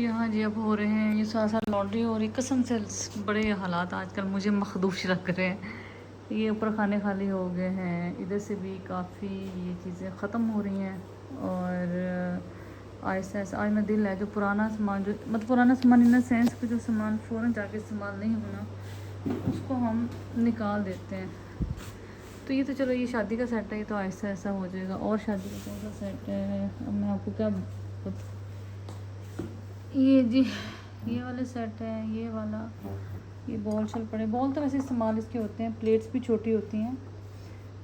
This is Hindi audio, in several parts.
यहाँ जी अब हो रहे हैं ये साथ साथ लॉन्ड्री हो रही कसम से। बड़े हालात आजकल मुझे मखदूश लग रहे हैं। ये ऊपर खाने खाली हो गए हैं, इधर से भी काफ़ी ये चीज़ें ख़त्म हो रही हैं। और आहिस्ता आहिस्ता आज मेरा दिल है जो पुराना सामान, जो मतलब पुराना सामान इन द सेंस कि जो सामान फ़ौरन जाके इस्तेमाल नहीं होना, उसको हम निकाल देते हैं। तो ये तो चलो ये शादी का सेट है, ये तो आहिस्ता आहिस्ता हो जाएगा। और शादी का कौन सा सेट है अब मैं आपको क्या ये जी ये वाले सेट है, ये वाला, ये बॉल शल पड़े। बॉल तो वैसे इस्तेमाल इसके होते हैं, प्लेट्स भी छोटी होती हैं।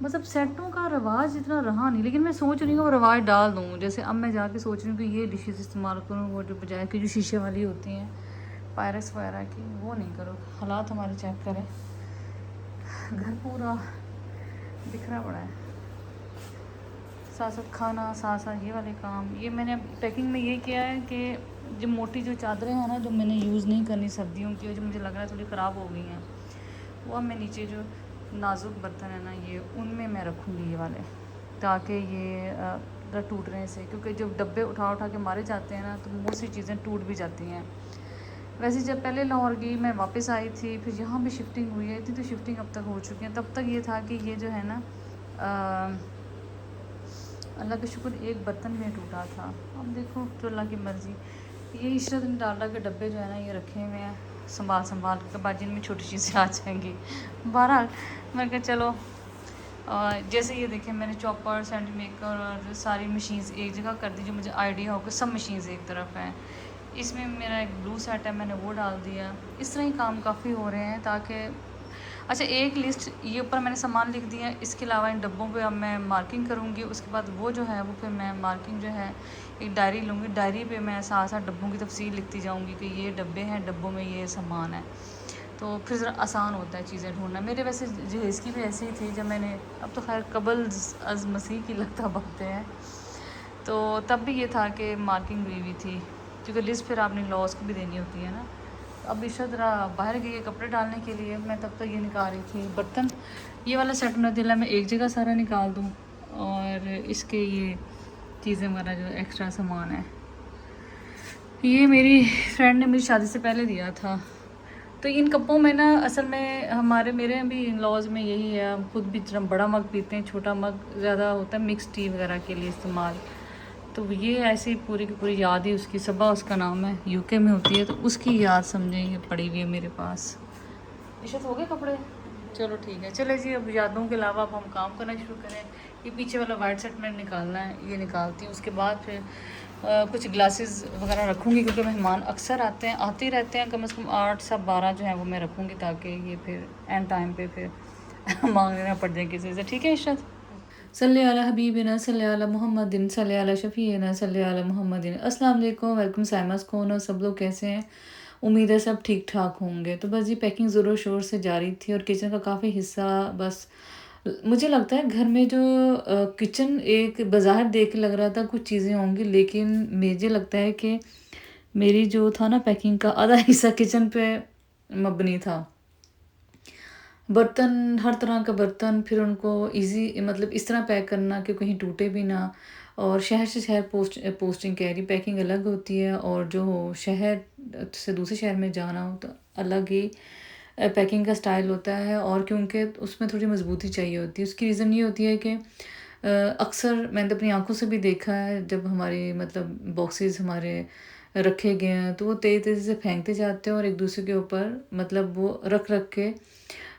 बस अब सेटों का रवाज इतना रहा नहीं, लेकिन मैं सोच रही हूँ वो रवाज डाल दूँ। जैसे अब मैं जाके सोच रही हूँ कि ये डिशेस इस्तेमाल करूँ, वो जो बजाय की जो शीशे वाली होती हैं पायरक्स वगैरह की, वो नहीं करो। हालात हमारे चेक करें, घर पूरा बिखरा पड़ा है, साथ साथ खाना, साथ साथ ये वाले काम। ये मैंने पैकिंग में ये किया है कि जो मोटी जो चादरें हैं ना, जो मैंने यूज़ नहीं करनी सर्दियों की, और जो मुझे लग रहा है थोड़ी ख़राब हो गई हैं, वो अब मैं नीचे जो नाजुक बर्तन है ना ये उनमें मैं रखूँगी ये वाले, ताकि ये टूट रहे से। क्योंकि जब डब्बे उठा उठा के मारे जाते हैं ना, तो बहुत सी चीज़ें टूट भी जाती हैं। वैसे जब पहले लाहौर गई मैं वापस आई थी, फिर यहाँ भी शिफ्टिंग हुई है, इतनी तो शिफ्टिंग अब तक हो चुकी है। तब तक ये था कि ये जो है ना अल्लाह का शुक्र एक बर्तन में टूटा था। अब देखो जो अल्लाह की मर्ज़ी। ये इशरत ने डाला के डब्बे जो है ना ये रखे हुए हैं संभाल संभाल के, बाद जिनमें छोटी चीज़ें आ जाएंगी। बहरहाल मैं कहा चलो जैसे ये देखें मैंने चॉपर, सैंड मेकर और सारी मशीन्स एक जगह कर दी, जो मुझे आइडिया हो कि सब मशीन्स एक तरफ हैं। इसमें मेरा एक ब्लू सेट है, मैंने वो डाल दिया। इस तरह ही काम काफ़ी हो रहे हैं ताकि अच्छा एक लिस्ट ये ऊपर मैंने सामान लिख दिया। इसके अलावा इन डब्बों पे अब मैं मार्किंग करूँगी। उसके बाद वो जो है वो फिर मैं मार्किंग जो है एक डायरी लूँगी, डायरी पे मैं साथ साथ डब्बों की तफसील लिखती जाऊँगी कि ये डब्बे हैं, डब्बों में ये सामान है। तो फिर ज़रा आसान होता है चीज़ें ढूंढना। मेरे वैसे जहेज़ की भी ऐसी ही थी जब मैंने, अब तो खैर कबल अज़ मसीह की लगता बातें हैं, तो तब भी ये था कि मार्किंग हुई हुई थी, क्योंकि लिस्ट फिर आपने लॉस को भी देनी होती है ना। अब इशा ज़रा बाहर गई है कपड़े डालने के लिए, मैं तब तक ये निकाल रही थी बर्तन। ये वाला सेट में दिला मैं एक जगह सारा निकाल दूँ, और इसके ये चीज़ें वगैरह जो एक्स्ट्रा सामान है, ये मेरी फ्रेंड ने मेरी शादी से पहले दिया था। तो इन कपों में ना असल में हमारे मेरे भी इन लॉज में यही है, हम खुद भी इतना बड़ा मग पीते हैं, छोटा मग ज़्यादा होता है मिक्स टी वगैरह के लिए इस्तेमाल। तो ये ऐसी पूरी की पूरी याद ही उसकी, सबा उसका नाम है, यूके में होती है, तो उसकी याद समझें ये पड़ी हुई है मेरे पास। इशत हो गए कपड़े, चलो ठीक है। चले जी अब यादों के अलावा अब हम काम करना शुरू करें। ये पीछे वाला वाइट सेट मैंने निकालना है, ये निकालती हूँ। उसके बाद फिर कुछ ग्लासेस वगैरह रखूँगी, क्योंकि मेहमान अक्सर आते हैं, आते ही रहते हैं। कम से कम 8 से 12 जो है वो मैं रखूँगी, ताकि ये फिर एंड टाइम पे फिर मांगने ना पड़ जाए किसी से। ठीक है इशरत, सल्ले अला हबीबिना सल्ले अला मुहम्मदिन सल्ले अला शफ़ीना सल्ले अला मुहम्मदिन। अस्सलाम वालेकुम, वेलकम साइमास, कौन और सब लोग कैसे हैं? उम्मीद है सब ठीक ठाक होंगे। तो बस ये पैकिंग ज़ोरों शोर से जारी थी, और किचन का काफ़ी हिस्सा बस मुझे लगता है घर में जो किचन एक बाज़ार देख के लग रहा था कुछ चीज़ें होंगी, लेकिन मुझे लगता है कि मेरी जो था ना पैकिंग का आधा हिस्सा किचन पे मबनी था। बर्तन, हर तरह का बर्तन, फिर उनको इजी मतलब इस तरह पैक करना कि कहीं टूटे भी ना। और शहर से शहर पोस्टिंग कह रही, पैकिंग अलग होती है, और जो शहर से दूसरे शहर में जाना हो तो अलग ही पैकिंग का स्टाइल होता है। और क्योंकि उसमें थोड़ी मजबूती चाहिए होती है, उसकी रीज़न ये होती है कि अक्सर मैंने तो अपनी आंखों से भी देखा है, जब हमारे मतलब बॉक्सेस हमारे रखे गए हैं तो वो तेज़ी तेज़ी से फेंकते जाते हैं, और एक दूसरे के ऊपर मतलब वो रख रख के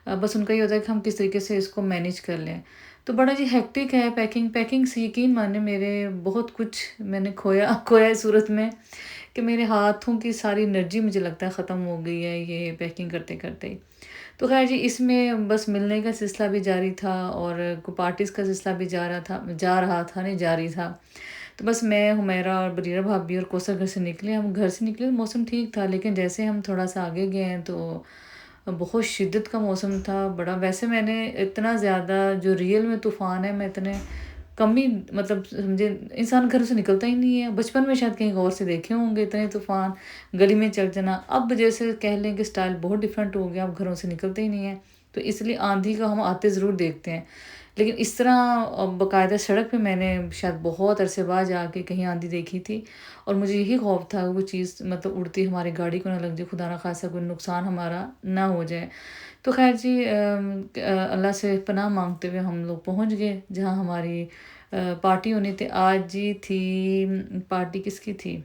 बस उनका ये होता है कि हम किस तरीके से इसको मैनेज कर लें। तो बड़ा जी हेक्टिक है पैकिंग से यकीन माने मेरे बहुत कुछ मैंने खोया खोया इस सूरत में कि मेरे हाथों की सारी एनर्जी मुझे लगता है ख़त्म हो गई है ये पैकिंग करते करते ही। तो खैर जी इसमें बस मिलने का सिलसिला भी जारी था, और पार्टीज़ का सिलसिला भी जा रहा था नहीं जारी था। तो बस मैं, हुमैरा और बरीरा भाभी और कोसर घर से निकले। हम घर से निकले तो मौसम ठीक था, लेकिन जैसे हम थोड़ा सा आगे गए हैं तो बहुत शिद्दत का मौसम था बड़ा। वैसे मैंने इतना ज़्यादा जो रियल में तूफ़ान है मैं इतने कम ही मतलब समझे, इंसान घर से निकलता ही नहीं है। बचपन में शायद कहीं गौर से देखे होंगे इतने तूफ़ान, गली में चढ़ जाना। अब जैसे कह लें कि स्टाइल बहुत डिफरेंट हो गया, अब घरों से निकलते ही नहीं है। तो इसलिए आंधी का हम आते ज़रूर देखते हैं। लेकिन इस तरह बाकायदा सड़क पे मैंने शायद बहुत अरसे बाद जाके कहीं आंधी देखी थी, और मुझे यही खौफ था वो चीज़ मतलब उड़ती हमारी गाड़ी को ना लग जाए, खुदा ना खासा कोई नुकसान हमारा ना हो जाए। तो खैर जी अल्लाह से पनाह मांगते हुए हम लोग पहुंच गए जहां हमारी पार्टी होनी थी। आज जी थी पार्टी किसकी थी,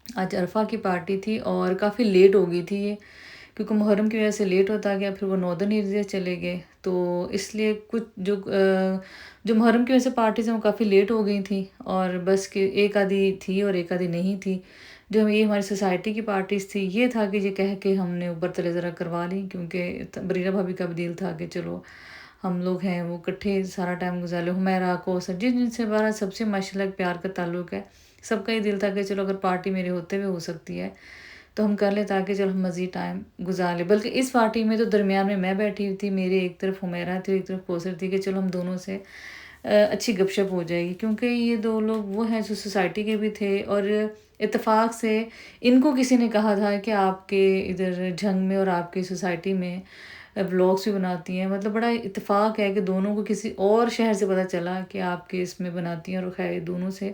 आज अरफा की पार्टी थी और काफ़ी लेट हो गई थी ये, क्योंकि मुहर्रम की वजह से लेट होता गया। फिर वो नॉर्दर्न एरिया चले गए, तो इसलिए कुछ जो मुहर्रम की वजह से पार्टीज़ हैं वो काफ़ी लेट हो गई थी, और बस कि एक आधी थी और एक आधी नहीं थी। जो हम ये हमारी सोसाइटी की पार्टीज़ थी, ये था कि ये कह के हमने ऊपर तले ज़रा करवा ली, क्योंकि बरीरा भाभी का भी दिल था कि चलो हम लोग हैं वो इकट्ठे सारा टाइम गुजार ले। हुमैरा को सर जिनसे हमारा सबसे माशाल्लाह प्यार का ताल्लुक़ है, सबका ही दिल था कि चलो अगर पार्टी मेरे होते हुए हो सकती है तो हम कर ले, ताकि चलो हम मज़ीद टाइम गुजार ले। बल्कि इस पार्टी में तो दरमियान में मैं बैठी हुई थी, मेरे एक तरफ हुमैरा थी, एक तरफ कौसर थी, कि चलो हम दोनों से अच्छी गपशप हो जाएगी, क्योंकि ये दो लोग वो हैं जो सोसाइटी के भी थे, और इत्तेफाक से इनको किसी ने कहा था कि आपके इधर झंग में और आपकी सोसाइटी में व्लॉग्स भी बनाती हैं। मतलब बड़ा इत्तेफाक है कि दोनों को किसी और शहर से पता चला कि आपके इसमें बनाती हैं, और खैर दोनों से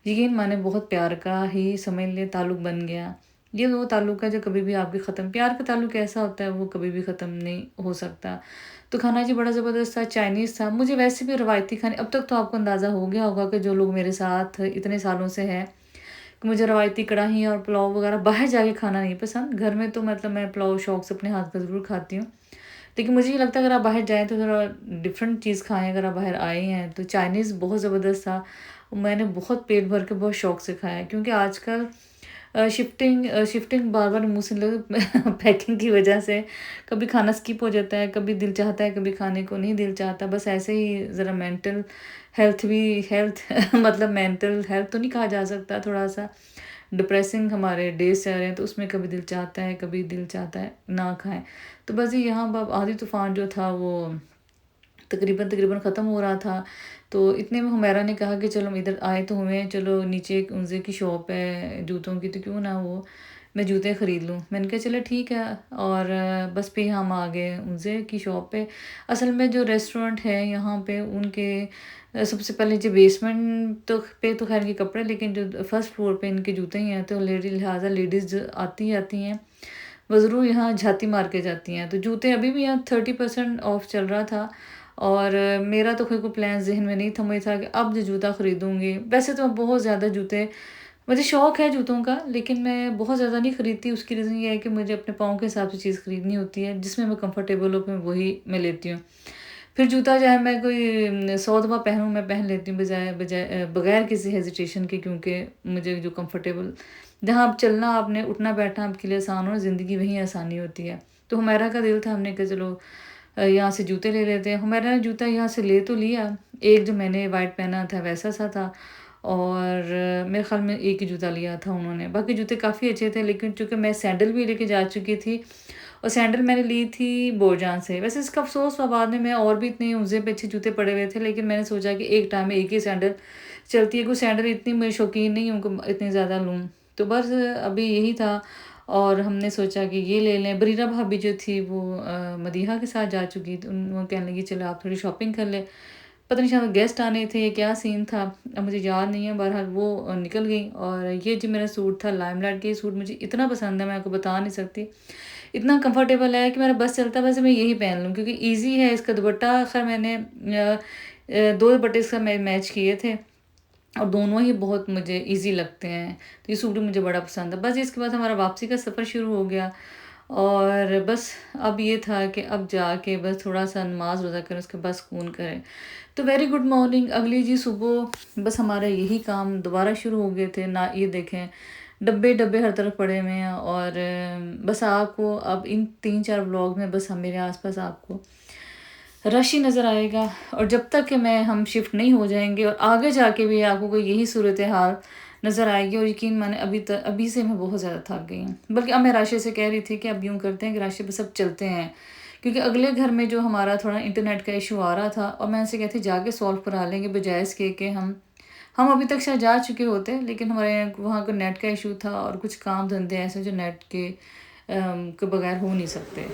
यकीन माने बहुत प्यार का ही समझ ले ताल्लुक़ बन गया। ये वो ताल्लुक़ है जो कभी भी आपके ख़त्म, प्यार का ताल्लुक़ ऐसा होता है वो कभी भी ख़त्म नहीं हो सकता। तो खाना जी बड़ा ज़बरदस्त था, चाइनीज़ था। मुझे वैसे भी रवायती खाने, अब तक तो आपको अंदाज़ा हो गया होगा कि जो लोग मेरे साथ इतने सालों से हैं, कि मुझे रवायती कढ़ाई और पुलाव वगैरह बाहर जाके खाना नहीं पसंद। घर में तो मतलब मैं पुलाव शौक़ से अपने हाथ का ज़रूर खाती हूँ, लेकिन मुझे ये लगता है अगर आप बाहर जाएँ तो थोड़ा डिफरेंट चीज़ खाएँ। अगर आप बाहर आए हैं तो चाइनीज़ बहुत ज़बरदस्त था, मैंने बहुत पेट भर के बहुत शौक़ से खाया, क्योंकि आजकल शिफ्टिंग बार-बार मुँह से लगे पैकिंग की वजह से कभी खाना स्किप हो जाता है, कभी दिल चाहता है, कभी खाने को नहीं दिल चाहता। बस ऐसे ही ज़रा मेंटल हेल्थ मतलब मेंटल हेल्थ तो नहीं कहा जा सकता, थोड़ा-सा डिप्रेसिंग हमारे डेज़ चल रहे हैं, तो उसमें कभी दिल चाहता है, कभी दिल चाहता है ना खाएँ। तो बस ये यहाँ अब आंधी तूफ़ान जो था वो तकरीबन ख़त्म हो रहा था, तो इतने में हुमैरा ने कहा कि चलो हम इधर आए तो हुए हैं, चलो नीचे एक उनसे की शॉप है जूतों की, तो क्यों ना वो मैं जूते ख़रीद लूँ। मैंने कहा चलो ठीक है, और बस फिर हम आ गए उनसे की शॉप पे। असल में जो रेस्टोरेंट है यहाँ पे उनके सबसे पहले जो बेसमेंट तो खैर के कपड़े, लेकिन जो फर्स्ट फ्लोर पे इनके जूते ही हैं, तो लिहाजा लेडीज़ जो आती हैं वो ज़रूर यहाँ झाती मार के जाती हैं। तो जूते अभी भी यहाँ 30% ऑफ चल रहा था, और मेरा तो कोई प्लान ज़हन में नहीं था। मुझे था कि अब जो जूता ख़रीदूँगी, वैसे तो मैं बहुत ज़्यादा जूते, मुझे शौक़ है जूतों का, लेकिन मैं बहुत ज़्यादा नहीं ख़रीदती। उसकी रीज़न ये है कि मुझे अपने पाँव के हिसाब से चीज़ ख़रीदनी होती है, जिसमें मैं कंफर्टेबल हो मैं वही मैं लेती हूँ। फिर जूता चाहे मैं कोई 100 दफ़ा पहनूँ, मैं पहन लेती हूँ बगैर किसी हेजिटेशन के, क्योंकि मुझे जो कंफर्टेबल, जहाँ आप चलना आपने उठना बैठना आपके लिए आसान हो, ज़िंदगी वहीं आसानी होती है। तो हुमैरा का दिल था, हमने कहा चलो यहाँ से जूते ले लेते हैं। हुमैरा ने जूता यहाँ से ले तो लिया, एक जो मैंने वाइट पहना था वैसा सा था, और मेरे ख़्याल में एक ही जूता लिया था उन्होंने। बाकी जूते काफ़ी अच्छे थे, लेकिन चूँकि मैं सैंडल भी लेके जा चुकी थी, और सैंडल मैंने ली थी बोरजान से। वैसे इसका अफ़सोस हुआ बाद में, और भी इतने उज़े पे अच्छे जूते पड़े हुए थे, लेकिन मैंने सोचा कि एक टाइम में एक ही सैंडल चलती है, कोई सैंडल इतनी मैं शौकीन नहीं हूँ कि इतनी ज़्यादा लूँ। तो बस अभी यही था, और हमने सोचा कि ये ले लें। बरीरा भाभी जो थी वो मदीहा के साथ जा चुकी थी, वो कहने लगी चलो आप थोड़ी शॉपिंग कर ले। पता नहीं शायद गेस्ट आने थे या क्या सीन था, अब मुझे याद नहीं है। बहरहाल वो निकल गई, और ये जो मेरा सूट था लाइमलाइट के, सूट मुझे इतना पसंद है मैं आपको बता नहीं सकती। इतना कंफर्टेबल है कि मेरा बस चलता बस मैं यही पहन लूँ, क्योंकि ईज़ी है। इसका दुपट्टा खैर मैंने 2 दुपट्टे इसका मैच किए थे, और दोनों ही बहुत मुझे ईज़ी लगते हैं, तो ये सूट मुझे बड़ा पसंद है। बस इसके बाद हमारा वापसी का सफ़र शुरू हो गया, और बस अब ये था कि अब जाके बस थोड़ा-सा नमाज़ रोज़ा करें, उसके बाद सुकून करें। तो वेरी गुड मॉर्निंग, अगली जी सुबह बस हमारा यही काम दोबारा शुरू हो गए थे ना। ये देखें डब्बे हर तरफ पड़े हुए हैं, और बस आपको अब इन 3-4 व्लॉग में बस हम मेरे आस-पास आपको रश ही नज़र आएगा, और जब तक कि हम शिफ्ट नहीं हो जाएंगे, और आगे जाके भी आपको कोई यही सूरत हाल नज़र आएगी। और यकीन माने अभी से मैं बहुत ज़्यादा थक गई हूँ। बल्कि अब मैं राशि से कह रही थी कि अब यूँ करते हैं कि राशि पे सब चलते हैं, क्योंकि अगले घर में जो हमारा थोड़ा इंटरनेट का इशू आ रहा था, और मैं उनसे कहती जाके सॉल्व करा लेंगे, बजाय इसके कि हम अभी तक शायद जा चुके होते, लेकिन हमारे वहाँ का नेट का इशू था, और कुछ काम धंधे ऐसे जो नेट के बगैर हो नहीं सकते।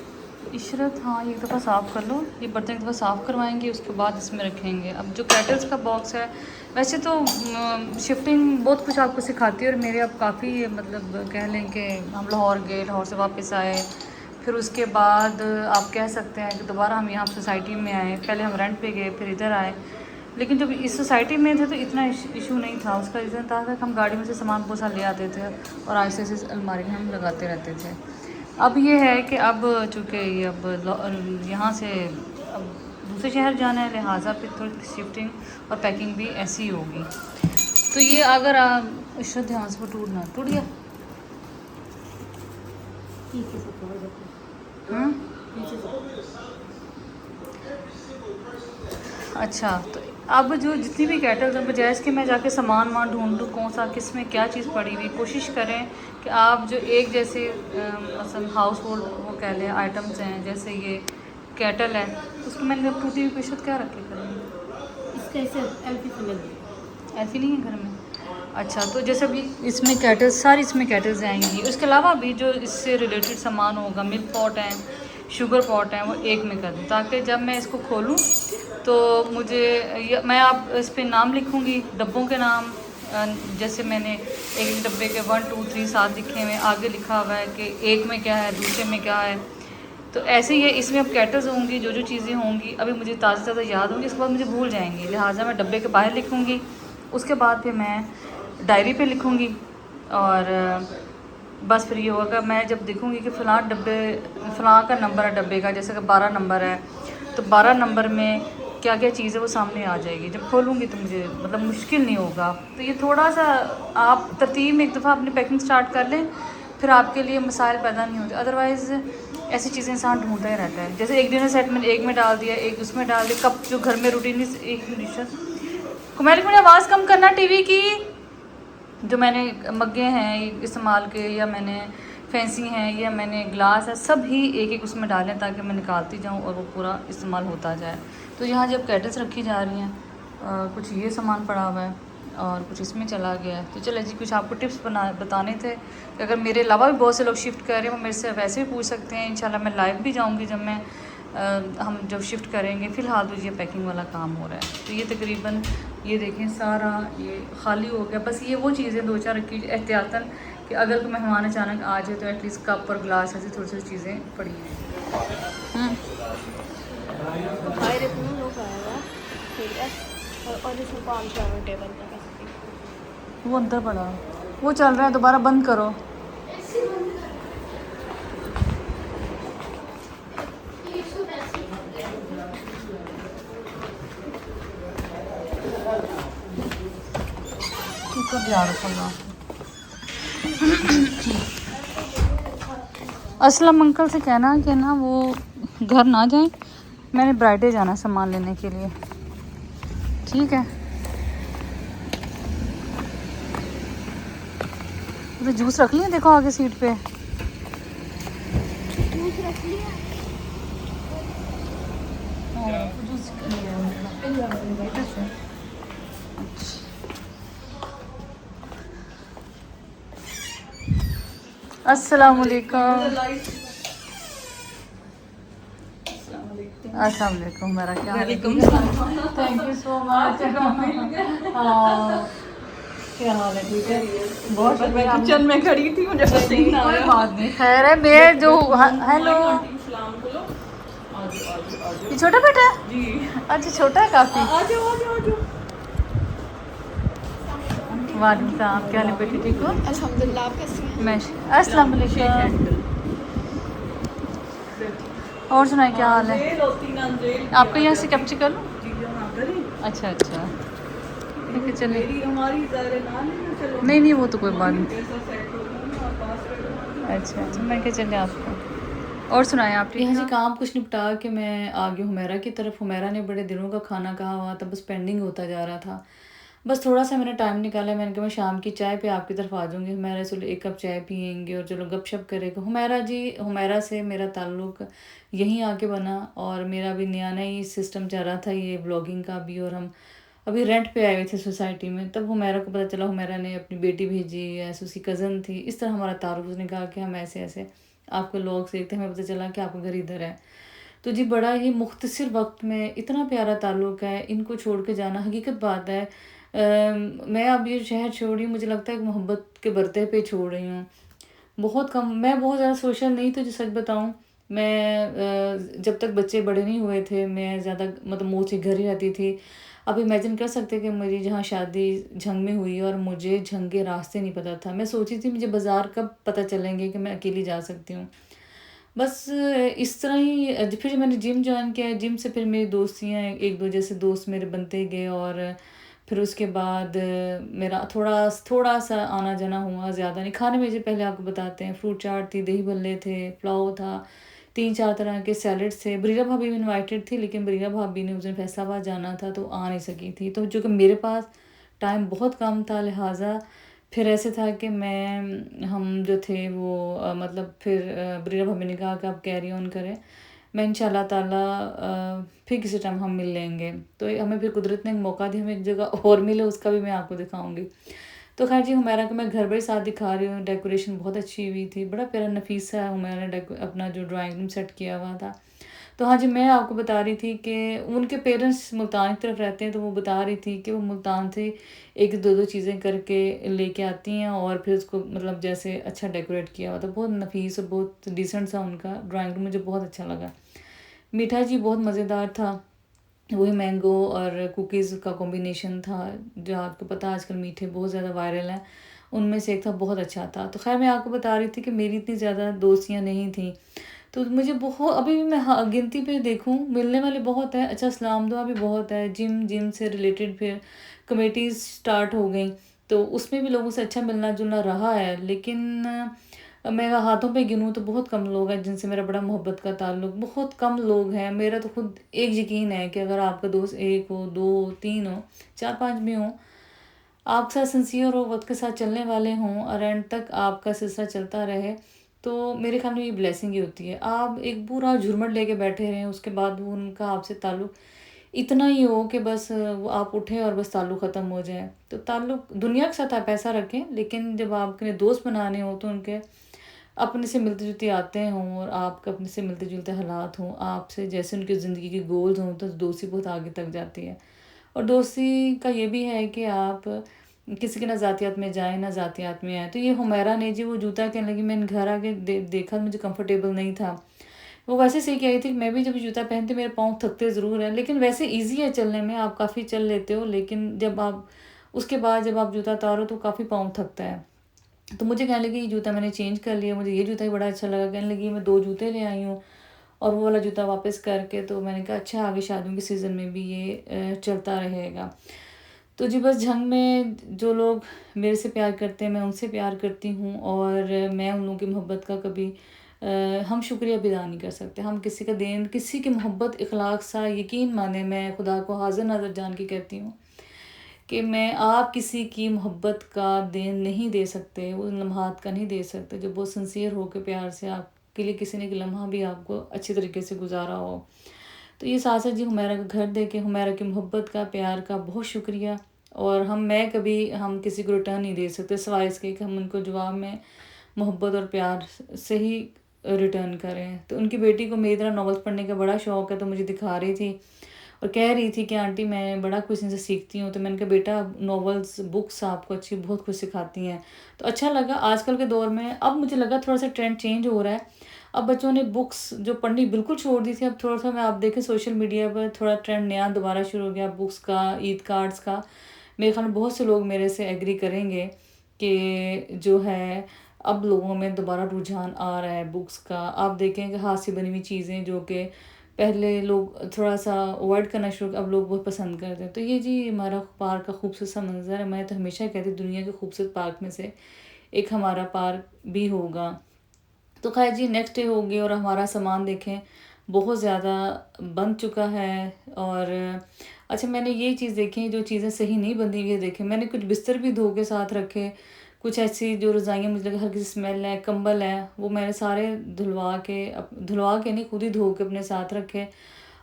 इशरत, हाँ, ये एक दफ़ा साफ़ कर लो, ये बर्तन एक दफ़ा साफ़ करवाएंगे, उसके बाद इसमें रखेंगे। अब जो कैटल्स का बॉक्स है, वैसे तो शिफ्टिंग बहुत कुछ आपको सिखाती है, और मेरे अब काफ़ी मतलब कह लें कि हम लाहौर गए, लाहौर से वापस आए, फिर उसके बाद आप कह सकते हैं कि दोबारा हम यहाँ सोसाइटी में आए। पहले हम रेंट पे गए, फिर इधर आए। लेकिन जब इस सोसाइटी में थे तो इतना इशू नहीं था। उसका रीज़न था कि हम गाड़ी में से सामान बहुत सारा ले आते थे और ऐसे ऐसे अलमारी में हम लगाते रहते थे। अब ये है कि अब चूँकि ये अब यहाँ से अब दूसरे शहर जाना है, लिहाजा फिर थोड़ी शिफ्टिंग और पैकिंग भी ऐसी ही होगी। तो ये अगर आप इशरत ध्यान से, वो टूट गया। हम्म? अच्छा, तो अब जो जितनी भी कैटल्स हैं, बजाय इसके मैं जाके सामान वामान ढूंढूँ कौन सा किस में क्या चीज़ पड़ी हुई, कोशिश करें कि आप जो एक जैसे मसलन हाउस होल्ड वो कह लें आइटम्स हैं, जैसे ये कैटल है, उसको मैंने जब टूटी हुई कुछ क्या रखे करेंगे, इसका ऐसे एलपी से लग गया। ऐसी नहीं है घर में। अच्छा, तो जैसे अभी इसमें कैटल्स, सारी इसमें कैटल्स आएंगी, उसके अलावा भी जो इससे रिलेटेड सामान होगा, मिल्क पॉट हैं, शुगर पॉट हैं, वो एक में कर दूँ, ताकि जब मैं इसको खोलूँ तो मुझे मैं आप इस पर नाम लिखूँगी, डब्बों के नाम। जैसे मैंने एक डब्बे के 1 2 3 7 लिखे हुए, आगे लिखा हुआ है कि एक में क्या है, दूसरे में क्या है। तो ऐसे ही है, इसमें अब कैटल्स होंगी, जो जो चीज़ें होंगी अभी मुझे ताज़ा याद होंगी, इसके बाद मुझे भूल जाएंगी, लिहाजा मैं डब्बे के बाहर लिखूँगी। उसके बाद फिर मैं डायरी पे लिखूँगी, और बस फिर ये होगा कि मैं जब देखूँगी कि फ़लाँ डब्बे, फ़लाँ का नंबर है डब्बे का, जैसे कि 12 नंबर है, तो 12 नंबर में क्या क्या चीज़ है वो सामने आ जाएगी। जब खोलूँगी तो मुझे मतलब मुश्किल नहीं होगा। तो ये थोड़ा सा आप तरतीब में एक दफ़ा अपनी पैकिंग स्टार्ट कर लें, फिर आपके लिए मसाइल पैदा नहीं होते। अदरवाइज़ ऐसी चीज़ें इंसान ढूंढता ही रहता है। जैसे एक डिनर सेट मैंने एक में डाल दिया, एक उसमें डाल दिया, कप जो घर में रूटीन एक डिशेस। कुमैलिक, मुझे आवाज़ कम करना टीवी की। जो मैंने मग्गे हैं इस्तेमाल के, या मैंने फैंसी हैं, या मैंने ग्लास है, सब ही एक एक उसमें डालें ताकि मैं निकालती जाऊँ और वो पूरा इस्तेमाल होता जाए। तो यहाँ जब कैटल्स रखी जा रही हैं, कुछ ये सामान पड़ा हुआ है और कुछ इसमें चला गया है। तो चले जी, कुछ आपको टिप्स बताने थे कि अगर मेरे अलावा भी बहुत से लोग शिफ्ट कर रहे हैं, वो मेरे से वैसे भी पूछ सकते हैं। इंशाल्लाह मैं लाइव भी जाऊँगी जब मैं हम जब शिफ्ट करेंगे। फ़िलहाल तो ये पैकिंग वाला काम हो रहा है। तो ये तकरीबन ये देखें सारा ये खाली हो गया। बस ये वो चीज़ें दो चार रखी एहतियातन कि अगर कोई मेहमान अचानक आ जाए तो एटलीस्ट कप और ग्लास ऐसी थोड़ी थोड़ी चीज़ें पड़ी हैं। बाहर इतना लोग आएगा, ठीक है, और इसमें 5 डाइनिंग टेबल का वो अंदर पड़ा, वो चल रहा है, दोबारा बंद करो। असलम अंकल से कहना कि ना वो घर ना जाएं, मैंने ब्राइडे जाना सामान लेने के लिए, ठीक है। तो जूस रख लिया, देखो आगे सीट पे। जूस रख लिया। अस्सलाम वालेकुम। अस्सलाम वालेकुम, मेरा क्या हाल है? Thank you so much. क्या हाल है? ठीक है, बहुत शुक्रिया। किचन में खड़ी थी, मुझे पसीना कोई आया। बात नहीं, खैर है। मैं जो हेलो, ये छोटा बेटा है? जी, अच्छा, छोटा है काफ़ी। आ जाओ आ जाओ आ जाओ। वालेकुम सलाम, क्या हाल है बेटी, ठीक हो? अल्हम्दुलिल्लाह, आप कैसे हैं? मैं अस्सलाम वालेकुम। और सुनाए, क्या हाल है? आपका यहाँ से कैप्चर कर लूँ? अच्छा अच्छा, ठीक है, चलिए। नहीं नहीं, वो तो कोई बात नहीं। अच्छा अच्छा, मैं क्या चले आपको। और सुनाए आप? यहाँ से काम कुछ निपटा के मैं आ गई हुमैरा की तरफ। हुमैरा ने बड़े दिनों का खाना कहा हुआ था, बस पेंडिंग होता जा रहा था। बस थोड़ा सा मैंने टाइम निकाला, मैंने कहा मैं शाम की चाय पे आपकी तरफ आ जाऊँगी। हुमैरा से एक कप चाय पियेंगे और चलो गपशप करेंगे। हुमैरा से मेरा ताल्लुक़ यहीं आके बना, और मेरा भी नया नया ही सिस्टम चल रहा था ये ब्लॉगिंग का भी, और हम अभी रेंट पे आए हुए थे सोसाइटी में। तब हुमैरा को पता चला, हुमैरा ने अपनी बेटी भेजी, ऐसे उसकी कज़न थी, इस तरह हमारा तारुफ। उसने कहा कि हम ऐसे ऐसे आपके लोग से देखते हमें पता चला कि आपका घर इधर है। तो जी बड़ा ही मुख्तसर वक्त में इतना प्यारा ताल्लुक़ है, इनको छोड़ के जाना हकीकत बात है। मैं अब ये शहर छोड़ रही हूँ, मुझे लगता है कि मोहब्बत के बरते पे छोड़ रही हूँ। बहुत कम, मैं बहुत ज़्यादा सोशल नहीं थी, जो सच बताऊँ। मैं जब तक बच्चे बड़े नहीं हुए थे मैं ज़्यादा मतलब मोस्टली घर ही रहती थी। आप इमेजिन कर सकते हैं कि मेरी जहाँ शादी झंग में हुई और मुझे झंग के रास्ते नहीं पता था। मैं सोची थी मुझे बाज़ार कब पता चलेंगे कि मैं अकेली जा सकती हूँ। बस इस तरह ही फिर मैंने जिम जॉइन किया। जिम से फिर मेरी दोस्तियाँ एक दो जैसे दोस्त मेरे बनते गए, और फिर उसके बाद मेरा थोड़ा थोड़ा सा आना जाना हुआ, ज़्यादा नहीं। खाने में जो पहले आपको बताते हैं, फ्रूट चाट थी, दही भल्ले थे, पुलाव था, 3-4 तरह के सैलड्स थे। बरीरा भाभी भी इनवाइटेड थी, लेकिन बरीरा भाभी ने उस दिन फैसलाबाद जाना था तो आ नहीं सकी थी। तो जो कि मेरे पास टाइम बहुत कम था, लिहाजा फिर ऐसे था कि हम जो थे वो मतलब फिर बरीरा भाभी ने कहा कि आप कैरी ऑन करें, मैं इंशाल्लाह ताला फिर किसी टाइम हम मिल लेंगे। तो हमें फिर कुदरत ने एक मौका दिया, हमें एक जगह और मिले, उसका भी मैं आपको दिखाऊंगी। तो खैर जी, हुमैरा का मैं घर पर साथ दिखा रही हूँ। डेकोरेशन बहुत अच्छी हुई थी, बड़ा प्यारा नफीस सा हुमैरा ने अपना जो ड्राइंग रूम सेट किया हुआ था। तो हाँ जी, मैं आपको बता रही थी कि उनके पेरेंट्स मुल्तान की तरफ रहते हैं, तो वो बता रही थी कि वो मुल्तान से एक दो दो चीज़ें करके लेके आती हैं और फिर उसको मतलब जैसे अच्छा डेकोरेट किया हुआ था। बहुत नफीस और बहुत डिसेंट सा उनका ड्राइंग रूम, मुझे बहुत अच्छा लगा। मीठा जी बहुत मज़ेदार था, वही मैंगो और कुकीज़ का कॉम्बिनेशन था, जो आपको पता है आजकल मीठे बहुत ज़्यादा वायरल हैं, उनमें से एक था, बहुत अच्छा था। तो खैर मैं आपको बता रही थी कि मेरी इतनी ज़्यादा दोस्तियाँ नहीं थी, तो मुझे बहुत अभी भी मैं हाँ गिनती पे देखूं मिलने वाले बहुत है। अच्छा, सलाम दुआ भी बहुत है। जिम से रिलेटेड फिर कमेटीज़ स्टार्ट हो गई, तो उसमें भी लोगों से अच्छा मिलना जुलना रहा है। लेकिन मैं हाथों पे गिनूँ तो बहुत कम लोग हैं जिनसे मेरा बड़ा मोहब्बत का ताल्लुक, बहुत कम लोग हैं। मेरा तो खुद एक यकीन है कि अगर आपका दोस्त एक हो, दो, तीन हो, चार पाँच भी हों, आपके साथ सिंसियर हो, वक्त के साथ चलने वाले हों और एंड तक आपका सिलसिला चलता रहे, तो मेरे ख्याल में ये ब्लेसिंग ही होती है। आप एक पूरा झुरमट लेके बैठे रहें, उसके बाद वो उनका आपसे ताल्लुक़ इतना ही हो कि बस वो आप उठें और बस ताल्लुक़ ख़त्म हो जाए। तो ताल्लुक़ दुनिया के साथ आप पैसा रखें, लेकिन जब आपने दोस्त बनाने हो तो उनके अपने से मिलते जुलते आते हों और आपके अपने से मिलते जुलते हालात हों, आपसे जैसे उनकी ज़िंदगी के गोल्स हों, तो दोस्ती बहुत आगे तक जाती है। और दोस्ती का ये भी है कि आप किसी के ना ज़ातियात में जाएँ ना ज़ातियात में आएँ। तो ये हुमैरा ने जी वो जूता कहने लगी, मैंने घर आके देखा, मुझे कंफर्टेबल नहीं था। वो वैसे सही कह रही थी कि मैं भी जब जूता पहनती मेरे पाँव थकते ज़रूर हैं, लेकिन वैसे ईज़ी है चलने में, आप काफ़ी चल लेते हो, लेकिन जब आप उसके बाद जब आप जूता उतारो तो काफ़ी पाँव थकता है। तो मुझे कहने लगी ये जूता मैंने चेंज कर लिया, मुझे ये जूता ही बड़ा अच्छा लगा। कहने लगी मैं 2 जूते ले आई हूँ और वो वाला जूता वापस करके। तो मैंने कहा अच्छा, आगे शादियों के सीज़न में भी ये चलता रहेगा। तो जी बस झंग में जो लोग मेरे से प्यार करते हैं मैं उनसे प्यार करती हूँ, और मैं उन लोगों की मोहब्बत का कभी हम शुक्रिया भी अदा नहीं कर सकते। हम किसी का देन, किसी की मोहब्बत, इखलाक सा यकीन माने, मैं खुदा को हाज़िर नाज़र जान के कहती हूँ कि आप किसी की मोहब्बत का देन नहीं दे सकते, वो लम्हात का नहीं दे सकते जो बहुत सिंसियर हो के प्यार से आपके लिए किसी ने एक लम्हा भी आपको अच्छी तरीके से गुजारा हो। तो ये साथ साथ जी हुमैरा का घर देखे, हुमैरा की मोहब्बत का, प्यार का बहुत शुक्रिया। और मैं कभी हम किसी को रिटर्न नहीं दे सकते सिवाय इसके कि हम उनको जवाब में मोहब्बत और प्यार से ही रिटर्न करें। तो उनकी बेटी को मेरी तरह नॉवेल्स पढ़ने का बड़ा शौक़ है, तो मुझे दिखा रही थी और कह रही थी कि आंटी मैं बड़ा कुछ इनसे सीखती हूँ। तो मैंने कहा बेटा नॉवेल्स बुक्स आपको अच्छी बहुत कुछ सिखाती हैं। तो अच्छा लगा। आजकल के दौर में अब मुझे लगा थोड़ा सा ट्रेंड चेंज हो रहा है, अब बच्चों ने बुक्स जो पढ़नी बिल्कुल छोड़ दी थी, अब थोड़ा सा मैं आप देखें सोशल मीडिया पर थोड़ा ट्रेंड नया दोबारा शुरू हो गया बुक्स का, ईद कार्ड्स का। मेरे ख्याल में बहुत से लोग मेरे से एग्री करेंगे कि जो है अब लोगों में दोबारा रुझान आ रहा है बुक्स का। आप देखें कि हाथ से बनी हुई चीज़ें जो कि पहले लोग थोड़ा सा अवॉइड करना शुरू, अब लोग बहुत पसंद करते हैं। तो ये जी हमारा पार्क का खूबसूरत सा मंज़र है। मैं तो हमेशा कहती हूँ दुनिया के खूबसूरत पार्क में से एक हमारा पार्क भी होगा। तो खैर जी नेक्स्ट डे हो गई और हमारा सामान देखें बहुत ज़्यादा बन चुका है। और अच्छा, मैंने ये चीज़ देखी, जो चीज़ें सही नहीं बंधी हुई देखें, मैंने कुछ बिस्तर भी धो के साथ रखे, कुछ ऐसी जो रज़ाइयाँ मुझे लगा हल्की सी स्मेल है, कंबल है, वो मैंने सारे धुलवा के नहीं खुद ही धो के अपने साथ रखे।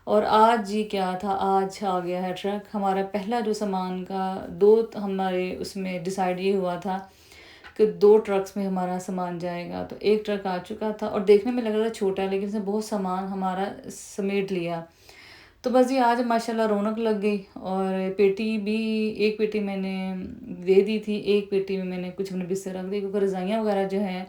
और आज जी क्या था, आज आ गया है ट्रक हमारा पहला जो सामान का। हमारे उसमें डिसाइड ये हुआ था कि 2 ट्रक्स में हमारा सामान जाएगा। तो एक ट्रक आ चुका था और देखने में लग रहा था छोटा है, लेकिन इसने बहुत सामान हमारा समेट लिया। तो बस ये आज माशाल्लाह रौनक लग गई। और पेटी भी, एक पेटी मैंने दे दी थी, एक पेटी में मैंने कुछ अपने बिस्तर रख दिए, क्योंकि रज़ाइयाँ वगैरह जो हैं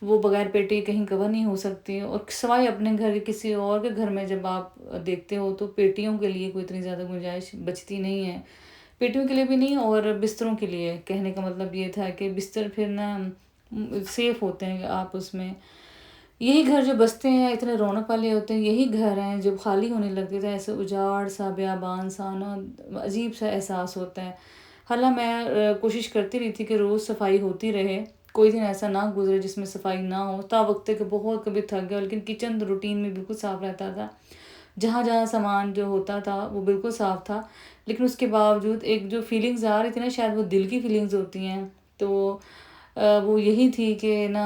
वो बगैर पेटी कहीं कवर नहीं हो सकती। और सिवाय अपने घर के किसी और के घर में जब आप देखते हो तो पेटियों के लिए कोई इतनी ज़्यादा गुंजाइश बचती नहीं है, पेटियों के लिए भी नहीं और बिस्तरों के लिए। कहने का मतलब ये था कि बिस्तर फिर ना सेफ़ होते हैं आप उसमें। यही घर जो बसते हैं इतने रौनक वाले होते हैं, यही घर हैं जब खाली होने लगते थे ऐसे उजाड़ सा, बेआबान सा ना, अजीब सा एहसास होता है। हालांकि मैं कोशिश करती रही थी कि रोज़ सफाई होती रहे, कोई दिन ऐसा ना गुजरे जिसमें सफाई ना हो। ता वक्त के बहुत कभी थक गया, लेकिन किचन रूटीन में बिल्कुल साफ़ रहता था। जहाँ जहाँ सामान जो होता था वो बिल्कुल साफ़ था, लेकिन उसके बावजूद एक जो फीलिंग्स आ रही थी ना, शायद वो दिल की फीलिंग्स होती हैं, तो वो यही थी कि ना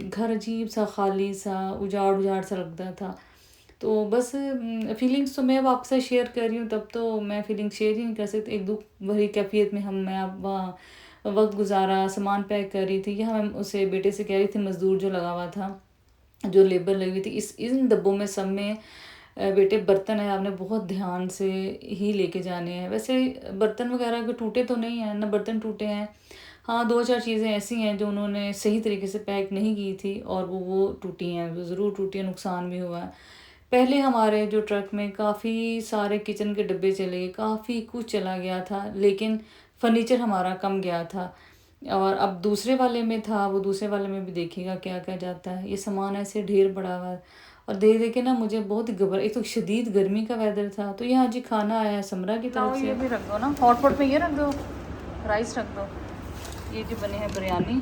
घर अजीब सा, खाली सा, उजाड़ उजाड़ सा लगता था। तो बस फीलिंग्स तो मैं अब आपसे शेयर कर रही हूँ, तब तो मैं फीलिंग शेयर ही नहीं कर सकती। एक दुख भरी कैफियत में मैं अब वहाँ वक्त गुजारा, सामान पैक कर रही थी। यहाँ मैं उसे बेटे से कह रही थी, मज़दूर जो लगा हुआ था, जो लेबर लगी हुई थी, इन डब्बों में सब में बेटे बर्तन है, आपने बहुत ध्यान से ही लेके जाने हैं। वैसे बर्तन वगैरह के टूटे तो नहीं हैं, ना बर्तन टूटे हैं। हाँ 2-4 चीज़ें ऐसी हैं जो उन्होंने सही तरीके से पैक नहीं की थी और वो टूटी हैं, वो ज़रूर टूटी हैं, नुकसान भी हुआ है। पहले हमारे जो ट्रक में काफ़ी सारे किचन के डब्बे चले गए, काफ़ी कुछ चला गया था, लेकिन फर्नीचर हमारा कम गया था। और अब दूसरे वाले में था, वो दूसरे वाले में भी देखिएगा क्या क्या जाता है। ये सामान ऐसे ढेर पड़ा हुआ है और देख देख के ना मुझे बहुत घबरा, एक तो शदीद गर्मी का वेदर था। तो यहाँ जी खाना आया है समरा की तरफ से, ये भी रख दो ना हॉट पॉट में, ये रख दो, राइस रख दो। ये जो बने हैं बिरयानी,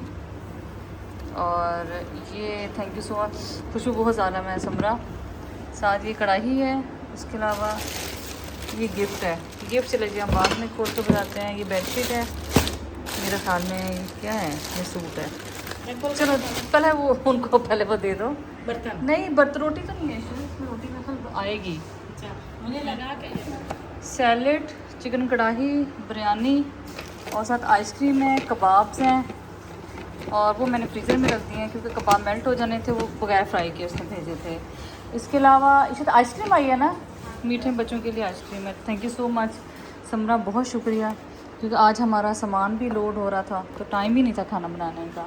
और ये थैंक यू सो मच, खुशबू बहुत ज़्यादा है समरा। साथ ये कढ़ाई है, उसके अलावा ये गिफ्ट है। गिफ्ट चले गए हम बाद में खोल के बताते हैं। ये बेडशीट है, मेरे ख्याल में ये क्या है, ये सूट है। चलो पहले वो उनको पहले वो दे दो। बर्तन नहीं बर्तन, रोटी तो नहीं है इसमें, रोटी में कल आएगी। अच्छा मुझे लगा के सैलेड, चिकन कढ़ाई, बिरयानी और साथ आइसक्रीम है, कबाब्स हैं, और वो मैंने फ्रीज़र में रख दिए हैं क्योंकि कबाब मेल्ट हो जाने थे, वो बगैर फ्राई के उसने भेजे थे। इसके अलावा इसे आइसक्रीम आई है ना, मीठे बच्चों के लिए आइसक्रीम है। थैंक यू सो मच समरा, बहुत शुक्रिया, क्योंकि आज हमारा सामान भी लोड हो रहा था तो टाइम ही नहीं था खाना बनाने का।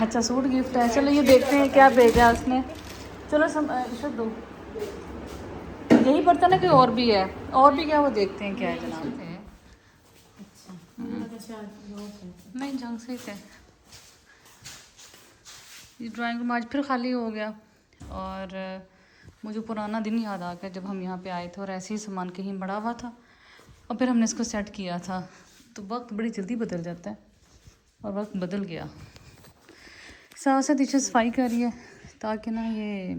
अच्छा सूट गिफ्ट है, चलो ये देखते हैं क्या भेजा है उसने। चलो इसे दो, यही बर्तन है कि और भी है, और भी क्या वो देखते हैं क्या है जनाब। नहीं जंग से थे। ये ड्राइंग रूम आज फिर खाली हो गया और मुझे पुराना दिन याद आ गया जब हम यहाँ पे आए थे और ऐसे ही सामान कहीं पड़ा हुआ था और फिर हमने इसको सेट किया था। तो वक्त बड़ी जल्दी बदल जाता है और वक्त बदल गया। साथ साथ इसे सफाई कर रही है ताकि ना ये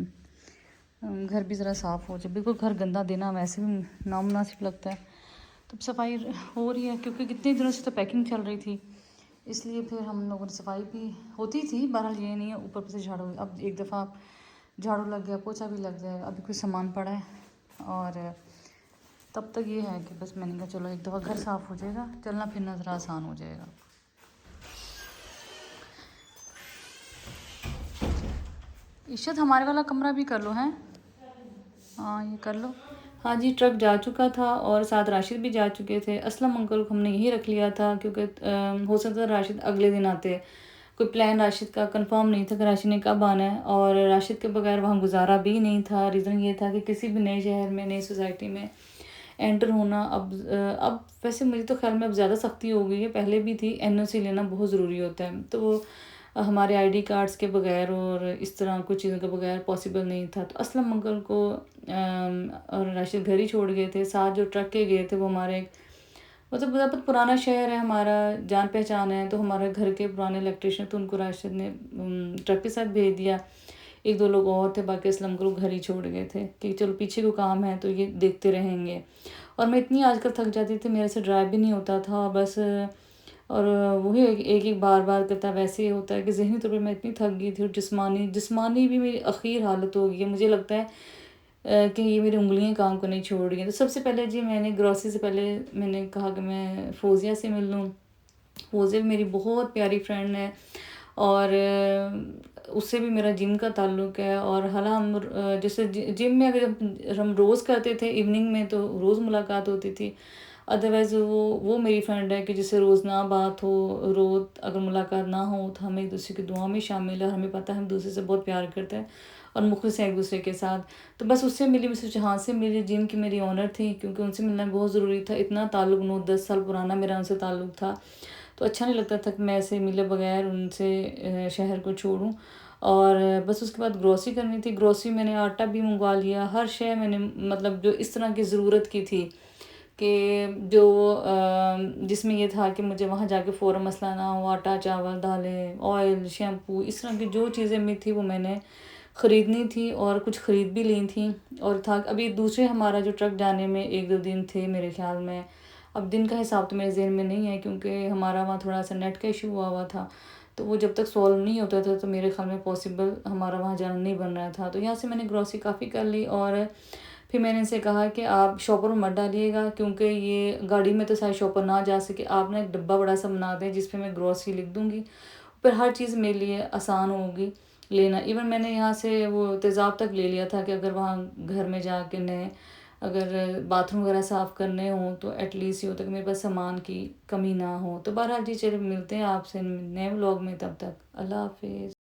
घर भी ज़रा साफ़ हो जाए। बिल्कुल घर गंदा देना वैसे भी नामुनासिब लगता है, तो सफाई हो रही है क्योंकि कितने दिनों से तो पैकिंग चल रही थी, इसलिए फिर हम लोगों ने सफाई भी होती थी। बहरहाल ये नहीं है ऊपर से झाड़ू, अब एक दफ़ा झाड़ू लग गया, पोछा भी लग जाएगा। अभी कोई सामान पड़ा है और तब तक ये है कि बस मैंने कहा चलो एक दफ़ा घर साफ़ हो जाएगा, चलना फिरना ज़रा आसान हो जाएगा। इशत हमारे वाला कमरा भी कर लो, हैं हाँ ये कर लो। हाँ जी ट्रक जा चुका था और साथ राशिद भी जा चुके थे। असलम अंकल को हमने यहीं रख लिया था क्योंकि हो सकता था राशिद अगले दिन आते, कोई प्लान राशिद का कंफर्म नहीं था कि राशिद ने कब आना है, और राशिद के बगैर वहाँ गुजारा भी नहीं था। रीज़न ये था कि किसी भी नए शहर में, नई सोसाइटी में एंटर होना अब वैसे मुझे तो ख्याल में अब ज़्यादा सख्ती हो गई है, पहले भी थी, एनओसी लेना बहुत ज़रूरी होता है। तो वो हमारे आईडी कार्ड्स के बगैर और इस तरह कुछ चीज़ों के बगैर पॉसिबल नहीं था। तो असलम अंकल को और राशिद घर ही छोड़ गए थे। साथ जो ट्रक के गए थे वो हमारे एक मतलब बहुत पुराना शहर है, हमारा जान पहचान है, तो हमारे घर के पुराने इलेक्ट्रिशियन, तो उनको राशिद ने ट्रक के साथ भेज दिया। 1-2 लोग और थे, बाकी असलम को घर ही छोड़ गए थे कि चलो पीछे को काम है तो ये देखते रहेंगे। और मैं इतनी आजकल थक जाती थी, मेरे से ड्राइव भी नहीं होता था बस, और वही एक बार बार करता। वैसे ही होता है कि ज़हनी तौर पर मैं इतनी थक गई थी और जिस्मानी भी मेरी आखिर हालत हो गई है। मुझे लगता है कि ये मेरी उंगलियां काम को नहीं छोड़ रही हैं। तो सबसे पहले जी मैंने ग्रॉसरी से पहले मैंने कहा कि मैं फौजिया से मिल लूँ, फोज़े मेरी बहुत प्यारी फ्रेंड है और उससे भी मेरा जिम का ताल्लुक़ है। और हाला हम जैसे जिम में अगर हम रोज़ करते थे इवनिंग में तो रोज़ मुलाकात होती थी। अदरवाइज़ वो मेरी फ्रेंड है कि जिससे रोज़ ना बात हो, रोज़ अगर मुलाकात ना हो तो हम एक दूसरे की दुआ में शामिल है और हमें पता है हम दूसरे से बहुत प्यार करते हैं और मुखलिस हैं एक दूसरे के साथ। तो बस उससे मिली, मैं सोचा हाँ से मिली, जिम की मेरी ऑनर थी क्योंकि उनसे मिलना बहुत ज़रूरी था। इतना ताल्लुक़ 9-10 साल पुराना मेरा उनसे ताल्लुक़ था, तो अच्छा नहीं लगता था कि मैं ऐसे मिले बगैर उनसे शहर को छोड़ूं। और बस उसके बाद ग्रोसरी करनी थी। ग्रोसरी मैंने आटा भी मंगवा लिया, हर शय मैंने मतलब जो इस तरह की ज़रूरत की थी कि जो जिसमें ये था कि मुझे वहाँ जाके फ़ौरन मसला ना हो, आटा, चावल, दालें, ऑयल, शैम्पू, इस तरह की जो चीज़ें में थी वो मैंने ख़रीदनी थी और कुछ ख़रीद भी ली थी। और था अभी दूसरे हमारा जो ट्रक जाने में 1-2 दिन थे मेरे ख़्याल में। अब दिन का हिसाब तो मेरे ज़हन में नहीं है क्योंकि हमारा वहाँ थोड़ा सा नेट का इशू हुआ था, तो वो जब तक सॉल्व नहीं होता था तो मेरे ख़्याल में पॉसिबल हमारा वहाँ जाना नहीं बन रहा था। तो यहाँ से मैंने ग्रॉसरी काफ़ी कर ली और फिर मैंने इनसे कहा कि आप शॉपर में मत डालिएगा क्योंकि ये गाड़ी में तो सारे शॉपर ना जा सके, आप ना एक डब्बा बड़ा सा बना दें जिस पे मैं ग्रॉसरी लिख दूँगी, फिर हर चीज़ मेरे लिए आसान होगी लेना। इवन मैंने यहाँ से वो तेज़ाब तक ले लिया था कि अगर वहाँ घर में जाके नए अगर बाथरूम वगैरह साफ़ करने हों तो एटलीस्ट ये होता है कि मेरे पास सामान की कमी ना हो। तो बहरहाल जी चलिए मिलते हैं आपसे नए व्लॉग में, तब तक अल्लाह हाफ़िज़।